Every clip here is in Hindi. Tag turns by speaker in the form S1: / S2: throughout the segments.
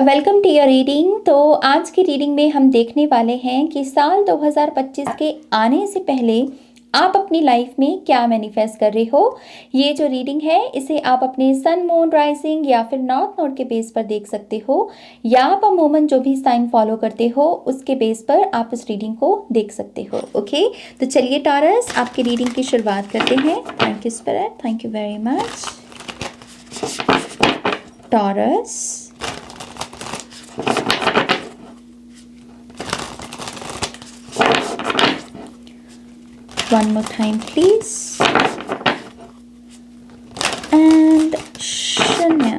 S1: Welcome to your reading. तो आज की रीडिंग में हम देखने वाले हैं कि साल 2025 के आने से पहले आप अपनी लाइफ में क्या मैनिफेस्ट कर रहे हो। ये जो रीडिंग है इसे आप अपने सन मून राइजिंग या फिर नॉर्थ नोड के बेस पर देख सकते हो, या आप अमूमन जो भी साइन फॉलो करते हो उसके बेस पर आप इस रीडिंग को देख सकते हो। ओके, तो चलिए टॉरस, आपकी रीडिंग की शुरुआत करते हैं। Thank you spirit, thank you very much. Taurus, one more time please, and Shanya.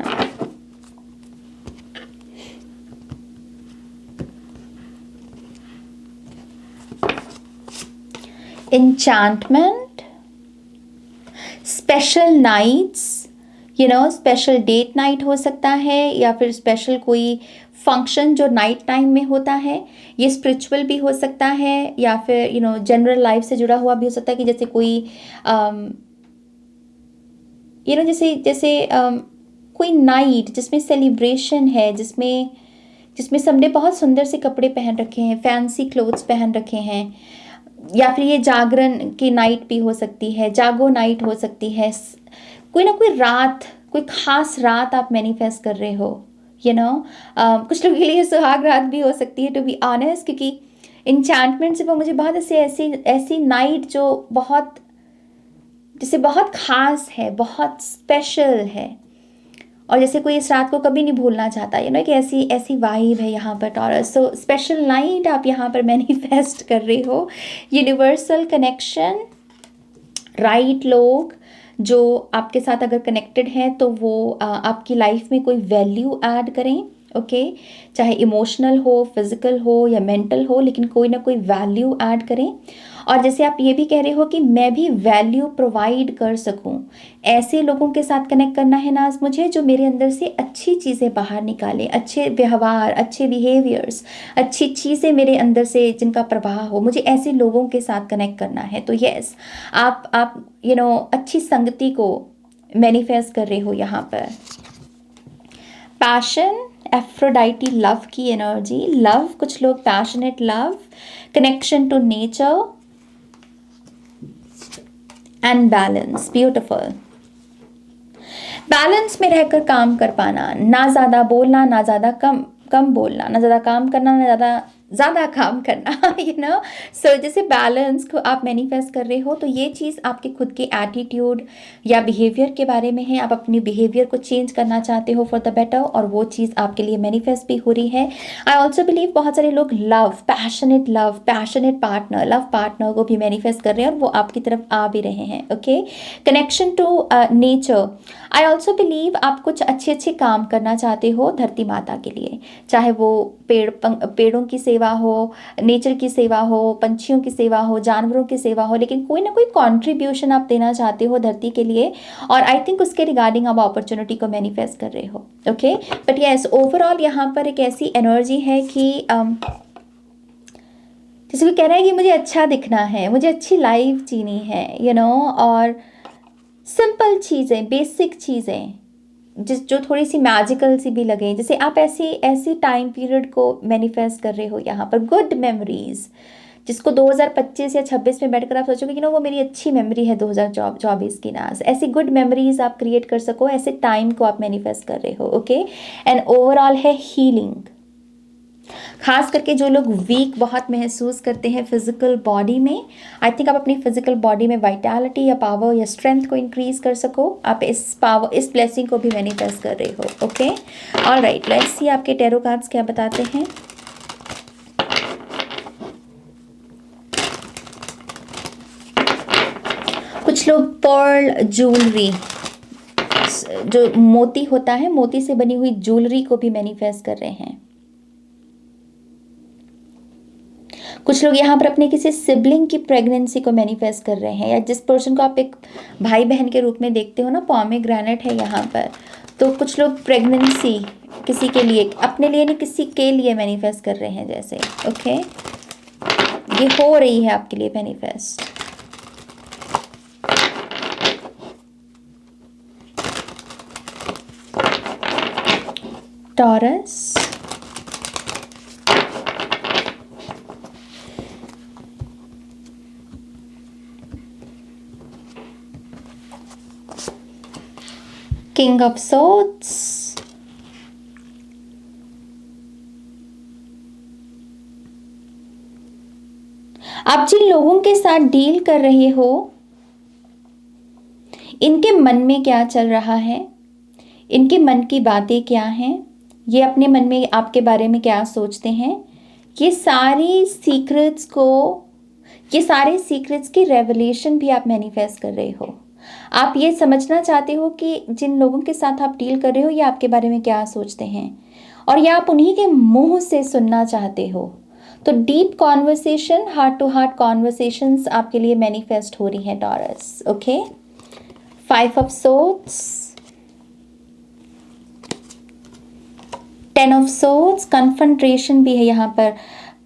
S1: Enchantment, special nights, special date night हो सकता है या फिर स्पेशल कोई फंक्शन जो नाइट टाइम में होता है। ये स्पिरिचुअल भी हो सकता है या फिर जनरल लाइफ से जुड़ा हुआ भी हो सकता है कि जैसे कोई जैसे जैसे कोई नाइट जिसमें सेलिब्रेशन है, जिसमें सबने बहुत सुंदर से कपड़े पहन रखे हैं, फैंसी क्लोथ्स पहन रखे हैं, या फिर ये जागरण की नाइट भी हो सकती है, जागो नाइट हो सकती है। कोई ना कोई रात, कोई खास रात आप मैनिफेस्ट कर रहे हो। कुछ लोगों के लिए सुहाग रात भी हो सकती है, टू बी ऑनेस्ट, क्योंकि इंचैंटमेंट से वो मुझे बहुत ऐसी नाइट जो बहुत जैसे बहुत खास है, बहुत स्पेशल है, और जैसे कोई इस रात को कभी नहीं भूलना चाहता। कि ऐसी वाइब है यहाँ पर टॉरस। सो स्पेशल नाइट आप यहाँ पर मैनिफेस्ट कर रहे हो। यूनिवर्सल कनेक्शन, राइट लोग जो आपके साथ अगर कनेक्टेड हैं तो वो आपकी लाइफ में कोई वैल्यू ऐड करें। ओके, चाहे इमोशनल हो, फिजिकल हो या मेंटल हो, लेकिन कोई ना कोई वैल्यू ऐड करें। और जैसे आप ये भी कह रहे हो कि मैं भी वैल्यू प्रोवाइड कर सकूं, ऐसे लोगों के साथ कनेक्ट करना है नाज मुझे, जो मेरे अंदर से अच्छी चीज़ें बाहर निकालें, अच्छे व्यवहार, अच्छे बिहेवियर्स, अच्छी चीज़ें मेरे अंदर से जिनका प्रवाह हो, मुझे ऐसे लोगों के साथ कनेक्ट करना है। तो यस, आप अच्छी संगति को मैनिफेस्ट कर रहे हो यहाँ पर। पैशन, एफ्रोडाइटी लव की एनर्जी, लव, कुछ लोग passionate love, connection to nature and balance, beautiful. Balance में रहकर काम कर पाना, ना ज़्यादा बोलना, ना ज़्यादा कम बोलना, ना ज़्यादा काम करना, ना ज़्यादा काम करना। सो जैसे बैलेंस को आप मैनिफेस्ट कर रहे हो, तो ये चीज़ आपके खुद के एटीट्यूड या बिहेवियर के बारे में है। आप अपनी बिहेवियर को चेंज करना चाहते हो फॉर द बेटर, और वो चीज़ आपके लिए मैनिफेस्ट भी हो रही है। आई ऑल्सो बिलीव बहुत सारे लोग love, passionate partner, love partner को भी मैनिफेस्ट कर रहे हैं और वो आपकी तरफ आ भी रहे हैं। Okay, connection to nature, I also believe आप कुछ अच्छे काम करना चाहते हो धरती माता के लिए, चाहे वो पेड़ों की सेवा हो, नेचर की सेवा हो, पंछियों की सेवा हो, जानवरों की सेवा हो, लेकिन कोई ना कोई कंट्रीब्यूशन आप देना चाहते हो धरती के लिए, और आई थिंक उसके रिगार्डिंग आप अपॉर्चुनिटी को मैनिफेस्ट कर रहे हो। ओके, बट यस, ओवरऑल यहाँ पर एक ऐसी एनर्जी है कि जैसे कोई कह रहा है कि मुझे अच्छा दिखना है, मुझे अच्छी लाइफ जीनी है, और सिंपल चीज़ें, बेसिक चीज़ें जो थोड़ी सी मैजिकल सी भी लगे, जैसे आप ऐसी टाइम पीरियड को मैनिफेस्ट कर रहे हो यहाँ पर। गुड मेमोरीज, जिसको 2025 या 26 में बैठकर आप सोचोगे कि वो मेरी अच्छी मेमोरी है 2024 की ना, ऐसी गुड मेमोरीज आप क्रिएट कर सको, ऐसे टाइम को आप मैनिफेस्ट कर रहे हो। ओके, एंड ओवरऑल है हीलिंग। खास करके जो लोग वीक बहुत महसूस करते हैं फिजिकल बॉडी में, आई थिंक आप अपनी फिजिकल बॉडी में वाइटैलिटी या पावर या स्ट्रेंथ को इंक्रीज कर सको, आप इस ब्लेसिंग को भी मैनिफेस्ट कर रहे हो। ओके, ऑलराइट, लेट्स सी आपके टैरो कार्ड्स क्या बताते हैं। कुछ लोग पर्ल ज्वेलरी, जो मोती होता है, मोती से बनी हुई ज्वेलरी को भी मैनिफेस्ट कर रहे हैं। कुछ लोग यहाँ पर अपने किसी सिबलिंग की प्रेगनेंसी को मैनिफेस्ट कर रहे हैं, या जिस पर्सन को आप एक भाई बहन के रूप में देखते हो ना, पोमेग्रेनेट है यहाँ पर, तो कुछ लोग प्रेगनेंसी किसी के लिए, अपने लिए नहीं किसी के लिए मैनिफेस्ट कर रहे हैं जैसे। ओके, ये हो रही है आपके लिए manifest. Taurus, king of swords, आप जिन लोगों के साथ डील कर रहे हो इनके मन में क्या चल रहा है, इनके मन की बातें क्या हैं, ये अपने मन में आपके बारे में क्या सोचते हैं, ये सारी सीक्रेट्स को, ये सारे सीक्रेट्स की रेवलेशन भी आप मैनिफेस्ट कर रहे हो। आप ये समझना चाहते हो कि जिन लोगों के साथ आप डील कर रहे हो ये आपके बारे में क्या सोचते हैं, और ये आप उन्हीं के मुंह से सुनना चाहते हो। तो deep conversation, heart to heart conversations आपके लिए मैनिफेस्ट हो रही है Taurus. Okay, 5 of swords, 10 of swords, confrontation भी है यहाँ पर।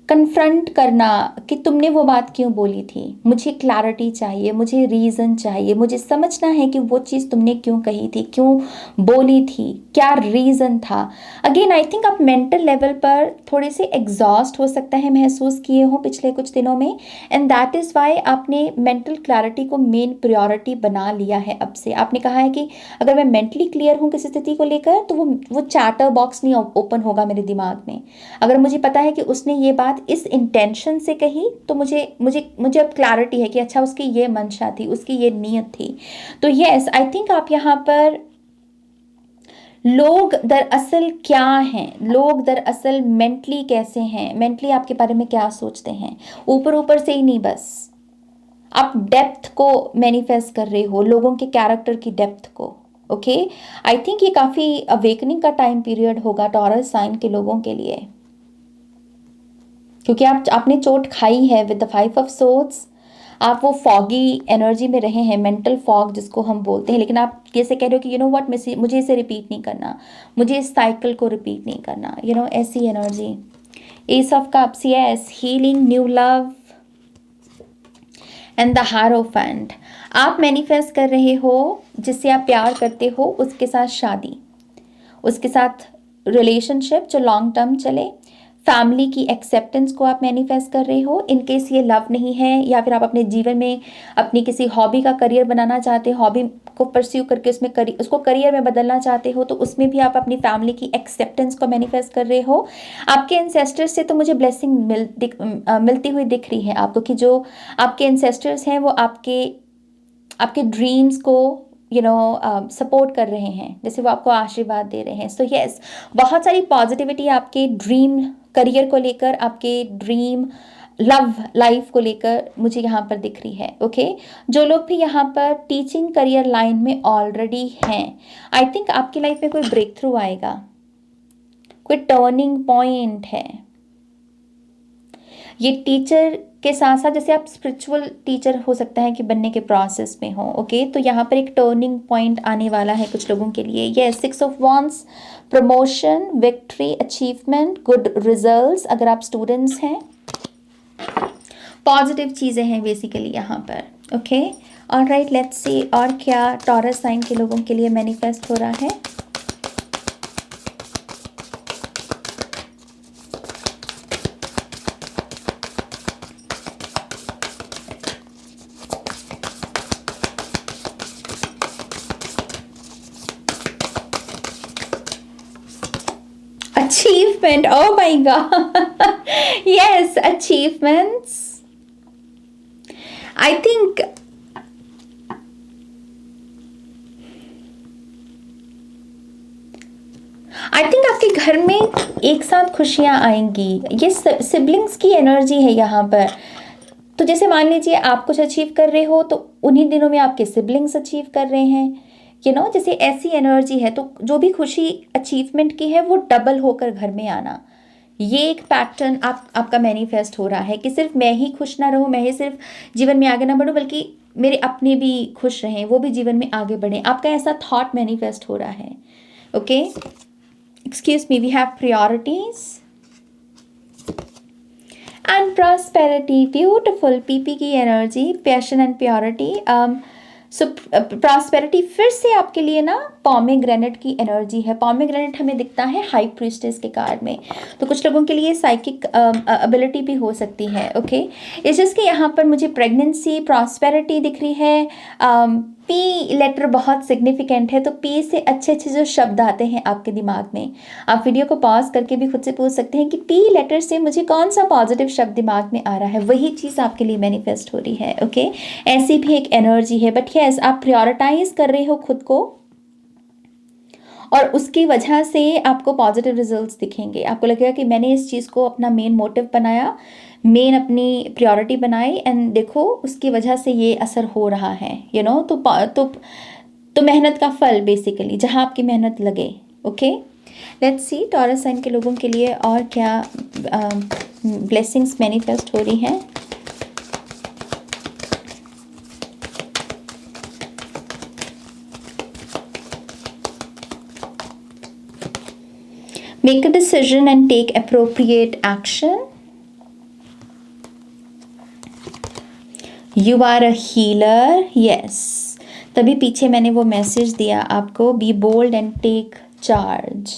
S1: कन्फ्रंट करना कि तुमने वो बात क्यों बोली थी, मुझे क्लैरिटी चाहिए, मुझे रीज़न चाहिए, मुझे समझना है कि वो चीज़ तुमने क्यों कही थी, क्यों बोली थी, क्या रीज़न था। अगेन आई थिंक आप मेंटल लेवल पर थोड़े से एग्जॉस्ट हो सकता है महसूस किए हो पिछले कुछ दिनों में, एंड दैट इज़ वाई आपने मेंटल क्लैरिटी को मेन प्रायोरिटी बना लिया है। अब से आपने कहा है कि अगर मैं मेंटली क्लियर हूँ किसी स्थिति को लेकर तो वो चैटर बॉक्स नहीं ओपन होगा मेरे दिमाग में। अगर मुझे पता है कि उसने ये बात इस इंटेंशन से कही तो मुझे मुझे मुझे अब क्लैरिटी है कि अच्छा उसकी ये मंशा थी, उसकी ये नीयत थी। तो यस, आई थिंक आप यहाँ पर लोग दरअसल क्या हैं, लोग दरअसल मेंटली कैसे हैं, मेंटली आपके बारे में क्या सोचते हैं, ऊपर ऊपर से ही नहीं, बस आप डेप्थ को मैनिफेस्ट कर रहे हो, लोगों के कैरेक्टर की डेप्थ को। ओके, आई थिंक ये काफ़ी अवेकनिंग का टाइम पीरियड होगा टॉरस साइन के लोगों के लिए, क्योंकि आपने चोट खाई है विद द 5 ऑफ सोर्ड्स। आप वो फॉगी एनर्जी में रहे हैं, मेंटल फॉग जिसको हम बोलते हैं, लेकिन आप कैसे कह रहे हो कि यू नो व्हाट, मुझे इसे रिपीट नहीं करना, मुझे इस साइकिल को रिपीट नहीं करना, यू नो ऐसी energy. S of cups, yes, healing, new love and the हारोफेंट। आप मैनिफेस्ट कर रहे हो जिससे आप प्यार करते हो उसके साथ शादी, उसके साथ रिलेशनशिप जो लॉन्ग टर्म चले, फैमिली की एक्सेप्टेंस को आप मैनिफेस्ट कर रहे हो। इन केस ये लव नहीं है या फिर आप अपने जीवन में अपनी किसी हॉबी का करियर बनाना चाहते हो, हॉबी को परस्यू करके उसमें उसको करियर में बदलना चाहते हो, तो उसमें भी आप अपनी फैमिली की एक्सेप्टेंस को मैनिफेस्ट कर रहे हो। आपके एंसेस्टर्स से तो मुझे ब्लेसिंग मिलती हुई दिख रही है आपको, कि जो आपके एंसेस्टर्स हैं वो आपके ड्रीम्स को सपोर्ट कर रहे हैं, जैसे वो आपको आशीर्वाद दे रहे हैं। सो यस, बहुत सारी पॉजिटिविटी आपके ड्रीम करियर को लेकर, आपके ड्रीम लव लाइफ को लेकर मुझे यहाँ पर दिख रही है। ओके, जो लोग भी यहाँ पर टीचिंग करियर लाइन में ऑलरेडी हैं, आई थिंक आपकी लाइफ में कोई ब्रेक थ्रू आएगा, कोई टर्निंग पॉइंट है। ये टीचर के साथ साथ जैसे आप स्पिरिचुअल टीचर हो सकता है कि बनने के प्रोसेस में हो। ओके, तो यहाँ पर एक टर्निंग पॉइंट आने वाला है कुछ लोगों के लिए। ये 6 of wands, promotion, victory, achievement, good results अगर आप स्टूडेंट्स हैं, पॉजिटिव चीज़ें हैं बेसिकली यहाँ पर। ओके, ऑलराइट, लेट्स सी और क्या टॉरस साइन के लोगों के लिए मैनिफेस्ट हो रहा है। Achievement, oh my god. Yes, achievements. I think आपके घर में एक साथ खुशियां आएंगी। ये सिबलिंग्स की एनर्जी है यहाँ पर। तो जैसे मान लीजिए आप कुछ अचीव कर रहे हो तो उन्हीं दिनों में आपके सिबलिंग्स अचीव कर रहे हैं, जैसे ऐसी एनर्जी है। तो जो भी खुशी अचीवमेंट की है वो डबल होकर घर में आना, ये एक पैटर्न आपका मैनिफेस्ट हो रहा है कि सिर्फ मैं ही खुश ना रहूं, मैं ही सिर्फ जीवन में आगे ना बढ़ूं, बल्कि मेरे अपने भी खुश रहें, वो भी जीवन में आगे बढ़ें। आपका ऐसा थॉट मैनिफेस्ट हो रहा है। Okay, excuse me, we have priorities and prosperity, beautiful, पीपी की energy, passion and purity. So prosperity फिर से आपके लिए ना पॉमेग्रेनेट की एनर्जी है। पॉमेग्रेनेट हमें दिखता है हाई प्रीस्टेस के कार्ड में, तो कुछ लोगों के लिए साइकिक एबिलिटी भी हो सकती है। ओके, इस जस्ट कि यहाँ पर मुझे प्रेगनेंसी, प्रॉस्पेरिटी दिख रही है, पी लेटर बहुत सिग्निफिकेंट है, तो पी से अच्छे अच्छे जो शब्द आते हैं आपके दिमाग में, आप वीडियो को पॉज करके भी खुद से पूछ सकते हैं कि पी लेटर से मुझे कौन सा पॉजिटिव शब्द दिमाग में आ रहा है, वही चीज़ आपके लिए मैनिफेस्ट हो रही है। ओके, ऐसी भी एक एनर्जी है। बट यस, आप प्रायोरिटाइज कर रहे हो खुद को, और उसकी वजह से आपको पॉजिटिव रिजल्ट्स दिखेंगे। आपको लगेगा कि मैंने इस चीज़ को अपना मेन मोटिव बनाया, मेन अपनी प्रायोरिटी बनाई, एंड देखो उसकी वजह से ये असर हो रहा है, यू नो। तो मेहनत का फल बेसिकली, जहाँ आपकी मेहनत लगे। Okay, let's see Taurus sign के लोगों के लिए और क्या ब्लेसिंग्स मैनिफेस्ट हो रही हैं। Make a decision and take appropriate action. You are a healer. Yes. तभी पीछे मैंने वो मैसेज दिया आपको, be bold and take charge.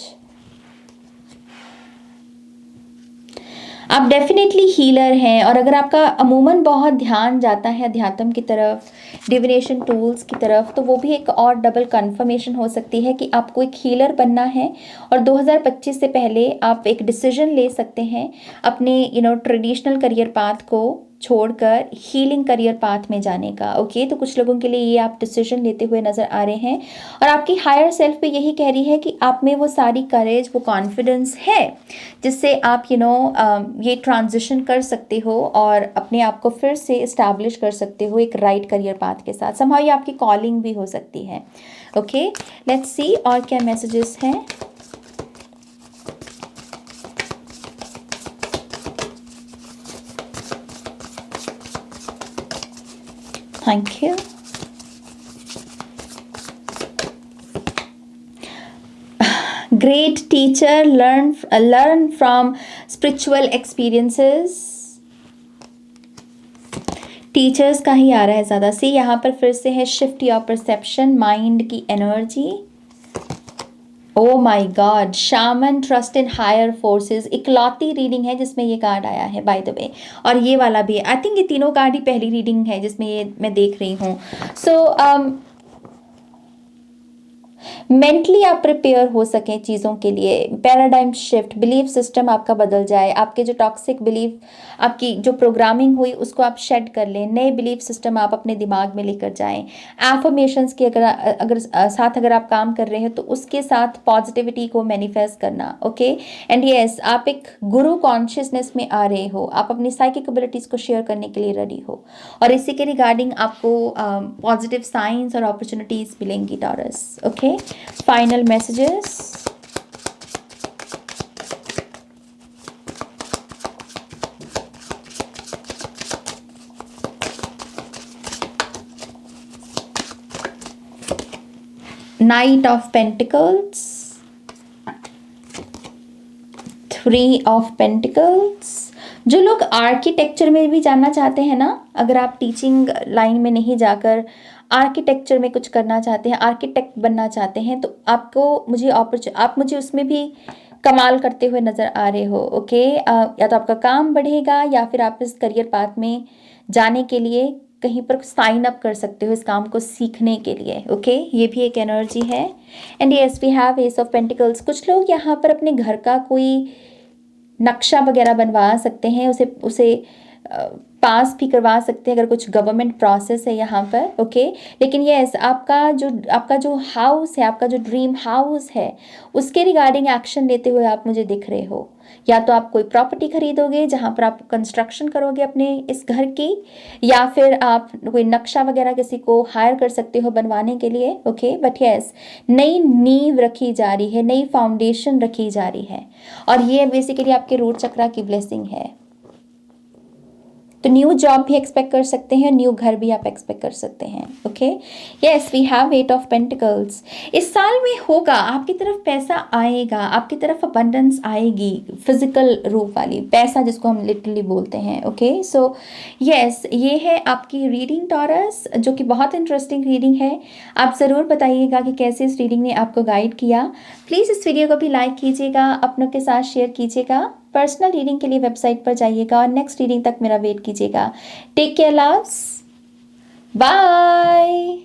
S1: आप डेफिनेटली हीलर हैं, और अगर आपका अमूमन बहुत ध्यान जाता है अध्यात्म की तरफ, डिविनेशन टूल्स की तरफ, तो वो भी एक और डबल कंफर्मेशन हो सकती है कि आपको एक हीलर बनना है, और 2025 से पहले आप एक डिसीजन ले सकते हैं अपने ट्रेडिशनल करियर पाथ को छोड़कर हीलिंग करियर पाथ में जाने का। ओके, तो कुछ लोगों के लिए ये आप डिसीजन लेते हुए नज़र आ रहे हैं, और आपकी हायर सेल्फ भी यही कह रही है कि आप में वो सारी करेज, वो कॉन्फिडेंस है जिससे आप ये ट्रांजिशन कर सकते हो और अपने आप को फिर से इस्टेब्लिश कर सकते हो एक राइट करियर पाथ के साथ। समहाउ ये आपकी कॉलिंग भी हो सकती है। ओके, लेट्स सी और क्या मैसेजेस हैं। Thank you. Great teacher, learn from spiritual experiences. Teachers का ही आ रहा है ज़्यादा से। यहाँ पर फिर से है शिफ्ट योर परसेप्शन, माइंड की energy. Oh my god, shaman, trust in higher forces. इकलौती रीडिंग है जिसमें ये कार्ड आया है बाय द वे, और ये वाला भी। आई थिंक ये तीनों कार्ड ही पहली रीडिंग है जिसमें ये मैं देख रही हूँ। सो मेंटली आप प्रिपेयर हो सकें चीज़ों के लिए। पैराडाइम शिफ्ट, बिलीफ सिस्टम आपका बदल जाए, आपके जो टॉक्सिक बिलीफ, आपकी जो प्रोग्रामिंग हुई उसको आप शेड कर लें, नए बिलीफ सिस्टम आप अपने दिमाग में लेकर जाएं। एफर्मेशंस की अगर आप काम कर रहे हैं तो उसके साथ पॉजिटिविटी को मैनिफेस्ट करना। ओके, एंड यस, आप एक गुरु कॉन्शियसनेस में आ रहे हो, आप अपनी साइकिक एबिलिटीज़ को शेयर करने के लिए रेडी हो, और इसी के रिगार्डिंग आपको पॉजिटिव साइंस और अपॉर्चुनिटीज़ मिलेंगी taurus. Okay, final messages. Knight of Pentacles, Three of Pentacles. जो लोग आर्किटेक्चर में भी जानना चाहते हैं ना, अगर आप टीचिंग लाइन में नहीं जाकर आर्किटेक्चर में कुछ करना चाहते हैं, आर्किटेक्ट बनना चाहते हैं, तो आप मुझे उसमें भी कमाल करते हुए नज़र आ रहे हो। ओके, या तो आपका काम बढ़ेगा या फिर आप इस करियर पाथ में जाने के लिए कहीं पर साइन अप कर सकते हो इस काम को सीखने के लिए। ओके, ये भी एक एनर्जी है। And yes, we have ace of pentacles. कुछ लोग यहाँ पर अपने घर का कोई नक्शा वगैरह बनवा सकते हैं, उसे पास भी करवा सकते हैं अगर कुछ गवर्नमेंट प्रोसेस है यहाँ पर। ओके, लेकिन यस, आपका जो हाउस है, आपका जो ड्रीम हाउस है, उसके रिगार्डिंग एक्शन लेते हुए आप मुझे दिख रहे हो। या तो आप कोई प्रॉपर्टी खरीदोगे जहाँ पर आप कंस्ट्रक्शन करोगे अपने इस घर की, या फिर आप कोई नक्शा वगैरह किसी को हायर कर सकते हो बनवाने के लिए। ओके, बट यस, नई नींव रखी जा रही है, नई फाउंडेशन रखी जा रही है, और ये बेसिकली आपके रूट चक्रा की ब्लेसिंग है। तो न्यू जॉब भी एक्सपेक्ट कर सकते हैं, न्यू घर भी आप एक्सपेक्ट कर सकते हैं। Okay, yes, we have eight of pentacles. इस साल में होगा, आपकी तरफ पैसा आएगा, आपकी तरफ अबंडेंस आएगी, फिजिकल रूप वाली पैसा जिसको हम लिटरली बोलते हैं। ओके, सो यस, ये है आपकी रीडिंग टॉरस, जो कि बहुत इंटरेस्टिंग रीडिंग है। आप ज़रूर बताइएगा कि कैसे इस रीडिंग ने आपको गाइड किया। प्लीज़ इस वीडियो को भी लाइक कीजिएगा, अपनों के साथ शेयर कीजिएगा। पर्सनल रीडिंग के लिए वेबसाइट पर जाइएगा और नेक्स्ट रीडिंग तक मेरा वेट कीजिएगा। Take care, loves, bye.